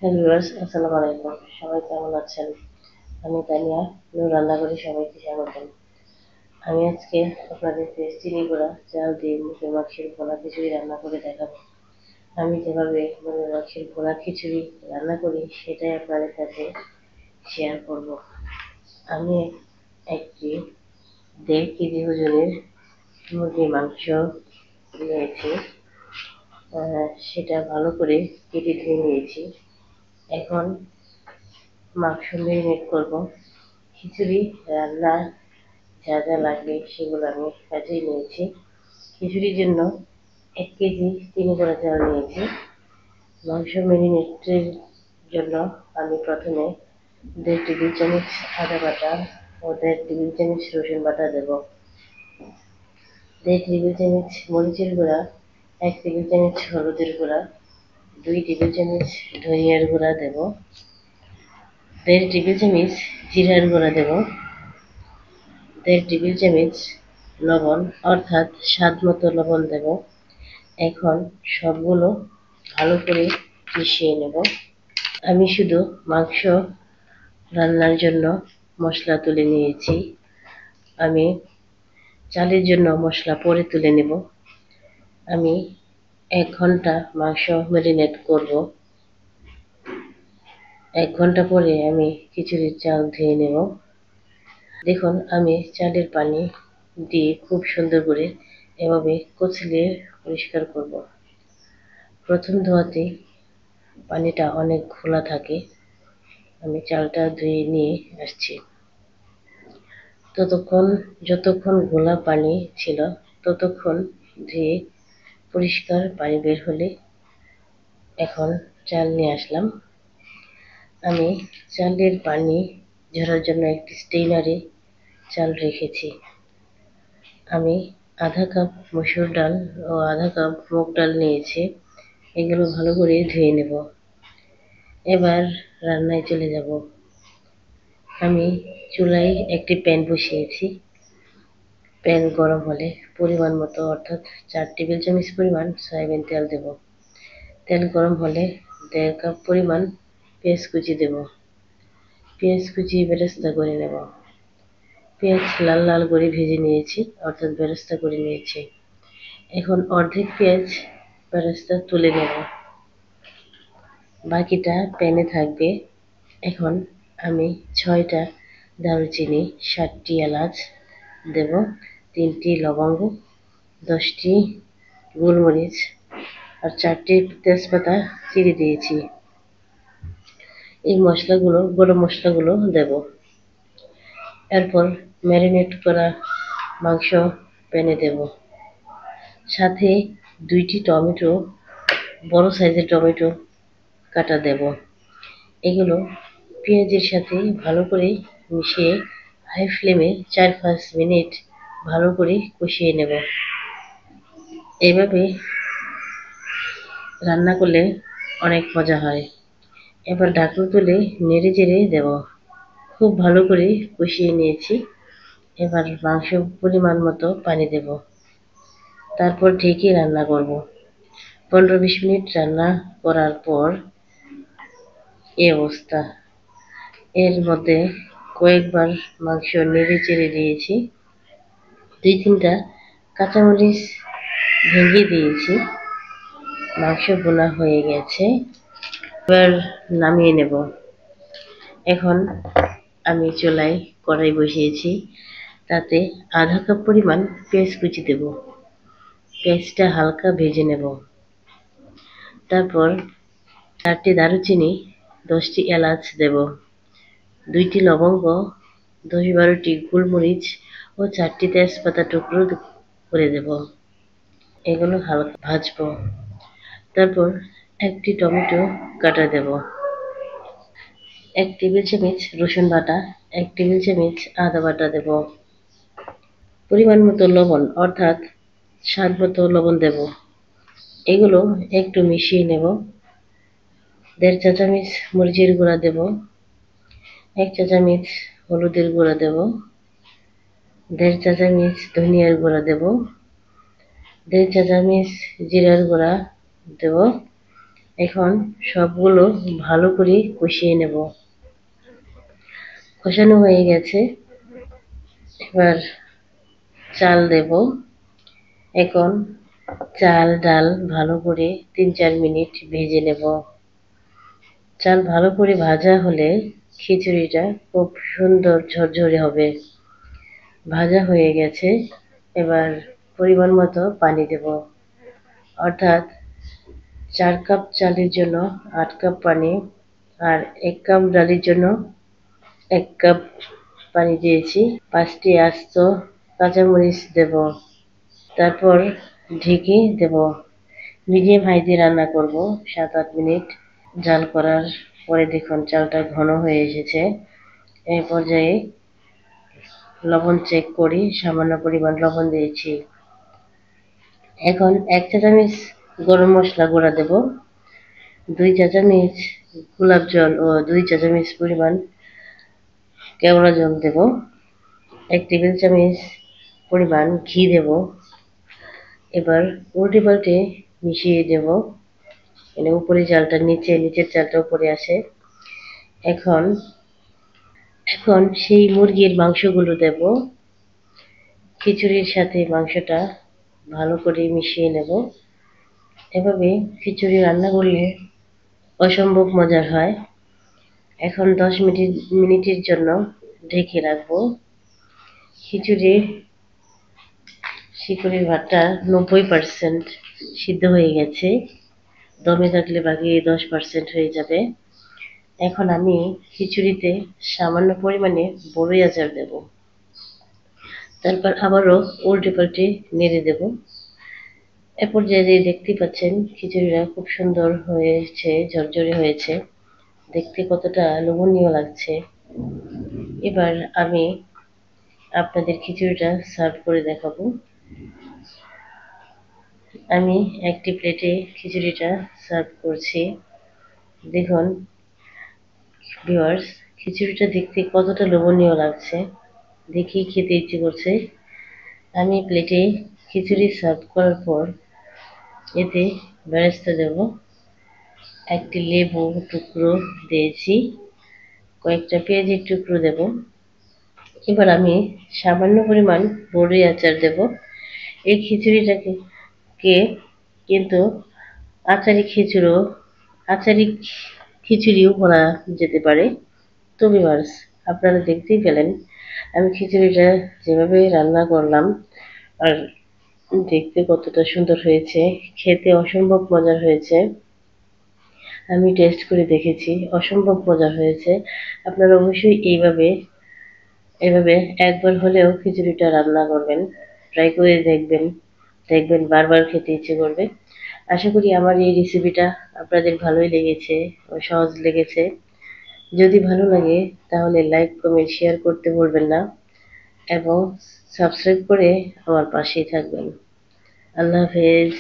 Hello viewers, আসসালামু আলাইকুম। সবাই কেমন আছেন? আমি তানিয়া, নূর রান্নাঘরে সবাইকে স্বাগতম। আমি আজকে আপনাদেরকে চিনি গুঁড়া চাল দিয়ে মুরগির মাংসের ভুনা খিচুড়ি রান্না করে দেখাবো। আমি যেভাবে মুরগির মাংসের ভুনা খিচুড়ি রান্না করি সেটাই আপনাদের কাছে শেয়ার করব। আমি একটি 1.5 কেজি ওজনের মুরগির মাংস নিয়েছি। সেটা ভালো করে কেটে ধুয়ে নিয়েছি। এখন মাংস মেরিনেট করব। খিচুড়ি রান্না যা যা লাগবে সেগুলো আমি সাজিয়ে নিয়েছি। খিচুড়ির জন্য 1 কেজি চিনি গুঁড়া চাল নিয়েছি। মাংস মেরিনেটের জন্য আমি প্রথমে 1.5 টেবিল চামচ আদা বাটা ও 1.5 টেবিল চামচ রসুন বাটা দেব। 1.5 টেবিল চামচ মরিচের গুঁড়া, 1 টেবিল চামচ হলুদের গুঁড়া, 2 টেবিল চামচ ধনিয়ার গুঁড়া দেব, 1.5 টেবিল চামচ জিরার গুঁড়া দেব, 1.5 টেবিল চামচ লবণ অর্থাৎ স্বাদ মতো লবণ দেব। এখন সবগুলো ভালো করে মিশিয়ে নেব। আমি শুধু মাংস রান্নার জন্য মশলা তুলে নিয়েছি। আমি চালের জন্য মশলা পরে তুলে নেব। আমি 1 ঘন্টা মাংস ম্যারিনেট করব। 1 ঘন্টা পরে আমি খিচুড়ির চাল ধুয়ে নেব। দেখুন, আমি চালের পানি দিয়ে খুব সুন্দর করে এভাবে কচলে পরিষ্কার করব। প্রথম ধোয়াতে পানিটা অনেক ঘোলা থাকে। আমি চালটা ধুয়ে নিয়ে আসছি। যতক্ষণ ঘোলা পানি ছিল ততক্ষণ ধুয়ে পরিষ্কার পানি বের হলে এখন চাল নিয়ে আসলাম। আমি চালের পানি ঝরার জন্য একটি স্টেইনারে চাল রেখেছি। আমি আধা কাপ মসুর ডাল ও আধা কাপ মুগ ডাল নিয়েছি। এগুলো ভালো করে ধুয়ে নেব। এবার রান্নায় চলে যাব। আমি চুলায় একটি প্যান বসিয়েছি। প্যান গরম হলে পরিমাণ মতো অর্থাৎ 4 টেবিল চামচ পরিমাণ সয়াবিন তেল দেব। তেল গরম হলে 1.5 কাপ পরিমাণ পেঁয়াজ কুচি দেব। পেঁয়াজ কুচি বেরেস্তা করে নেব। পেঁয়াজ লাল লাল করে ভেজে নিয়েছি অর্থাৎ বেরেস্তা করে নিয়েছি। এখন অর্ধেক পেঁয়াজ বেরেস্তা তুলে নেব, বাকিটা প্যানে থাকবে। এখন আমি 6টা দারুচিনি, 7টি এলাচ দেব, 3টি লবঙ্গ, 10টি গোলমরিচ আর 4টি তেজপাতা চিড়ে দিয়েছি। এই গরম মশলাগুলো দেব। এরপর ম্যারিনেট করা মাংস প্যানে দেব। সাথে 2টি টমেটো, বড় সাইজের টমেটো কাটা দেব। এগুলো পেঁয়াজের সাথে ভালো করে মিশিয়ে হাই ফ্লেমে 4-5 মিনিট ভালো করে কষিয়ে নেব। এভাবে রান্না করলে অনেক মজা হয়। এবার ঢাকনা তুলে নেড়ে চেড়ে দেব। খুব ভালো করে কষিয়ে নিয়েছি। এবার মাংস পরিমাণ মতো পানি দেব। তারপর ঢেকে রান্না করব। 15-20 মিনিট রান্না করার পর এই অবস্থা। এর মধ্যে কয়েকবার মাংস নেড়ে চেড়ে দিয়েছি। 2-3টা কাঁচামরিচ ভেঙে দিয়েছি। মাংস ভুনা হয়ে গেছে। এবার নামিয়ে নেব। এখন আমি চুলায় কড়াই বসিয়েছি। তাতে আধা কাপ পরিমাণ পেঁয়াজ কুচি দেব। পেঁয়াজটা হালকা ভেজে নেব। তারপর 4টি দারুচিনি, 10টি এলাচ দেব, 2টি লবঙ্গ, 10-12টি গোলমরিচ ও 4টি তেজপাতা টুকরো করে দেব। এগুলো হালকা ভাজবো। তারপর 1টি টমেটো কাটা দেব, 1 টেবিল চামচ রসুন বাটা, 1 টেবিল চামচ আদা বাটা দেব। পরিমাণ মতো লবণ অর্থাৎ স্বাদ মতো লবণ দেব। এগুলো একটু মিশিয়ে নেব। 1.5 চা চামচ মরিচের গুঁড়া দেব, 1 চা চামচ হলুদের গুঁড়া দেব, 1.5 চা চামচ ধনিয়ার গুঁড়া দেব, 1.5 চা চামচ জিরার গুঁড়া দেব, এখন সবগুলো ভালো করে কষিয়ে নেব। কষানো হয়ে গেছে, এবার চাল দেব। এখন চাল ডাল ভালো করে ৩-৪ মিনিট ভেজে নেব। চাল ভালো করে ভাজা হলে খিচুড়িটা খুব সুন্দর ঝরঝরে হবে। ভাজা হয়ে গেছে, এবার পরিমাণ মতো পানি দেব। অর্থাৎ ৪ কাপ চালের জন্য ৮ কাপ পানি, আর ১ কাপ ডালের জন্য ১ কাপ পানি দিয়েছি। ৫টি আস্ত কাঁচামরিচ দেব। তারপর ঢেকে দেব। মিডিয়াম হাই দিয়ে রান্না করব ৭-৮ মিনিট। জাল করার পরে দেখুন চালটা ঘন হয়ে এসেছে। এই পর্যায়ে লবণ চেক করি, সামান্য পরিমাণ লবণ দিয়েছি। এখন ১ চা চামচ গরম মশলা গুঁড়া দেব, ২ চা চামচ গোলাপ জল ও ২ চা চামচ পরিমাণ কেওড়া জল দেব, ১ টেবিল চামচ পরিমাণ ঘি দেব। এবার উল্টে পাল্টে মিশিয়ে দেব। মানে উপরে চালটা নিচে, নিচের চালটা উপরে আসে। এখন এখন সেই মুরগির মাংসগুলো দেব। খিচুড়ির সাথে মাংসটা ভালো করে মিশিয়ে নেব। এভাবে খিচুড়ি রান্না করলে অসম্ভব মজার হয়। এখন ১০ মিনিটের জন্য ঢেকে রাখবো। খিচুড়ির শিকড়ের ভাতটা ৯০% সিদ্ধ হয়ে গেছে। দমে থাকলে বাকি ১০% হয়ে যাবে। এখন আমি খিচুড়িতে সামান্য পরিমাণে বড়ই আচার দেব। তারপর আবারও উল্টে পাল্টে নেড়ে দেব। এ পর্যায়ে দেখতেই পাচ্ছেন খিচুড়িটা খুব সুন্দর হয়েছে, ঝরঝরে হয়েছে। দেখতে কতটা লোভনীয় লাগছে। এবার আমি আপনাদের খিচুড়িটা সার্ভ করে দেখাবো। আমি একটি প্লেটে খিচুড়িটা সার্ভ করছি। দেখুন ভিউয়ার্স, খিচুড়িটা দেখতে কতটা লোভনীয় লাগছে, দেখেই খেতে ইচ্ছে করছে। আমি প্লেটে খিচুড়ি সার্ভ করার পর এতে বেরেস্তা দেব, একটি লেবু টুকরো দিয়েছি, কয়েকটা পেঁয়াজের টুকরো দেব। এবার আমি সামান্য পরিমাণ বড়ই আচার দেব। এই খিচুড়িটাকে কিন্তু আচারিক খিচুড়িও বলা যেতে পারে। তো ভিউয়ার্স, আপনারা দেখতেই পেলেন আমি খিচুড়িটা যেভাবে রান্না করলাম, আর দেখতে কতটা সুন্দর হয়েছে, খেতে অসম্ভব মজার হয়েছে। আমি টেস্ট করে দেখেছি, অসম্ভব মজার হয়েছে। আপনারা অবশ্যই এভাবে একবার হলেও খিচুড়িটা রান্না করবেন, ট্রাই করে দেখবেন। দেখবেন বারবার খেতে ইচ্ছে করবে। আশা করি আমার এই রেসিপিটা আপনাদের ভালোই লেগেছে ও সহজ লেগেছে। যদি ভালো লাগে তাহলে লাইক, কমেন্ট, শেয়ার করতে ভুলবেন না এবং সাবস্ক্রাইব করে আমার পাশেই থাকবেন। আল্লাহ হাফেজ।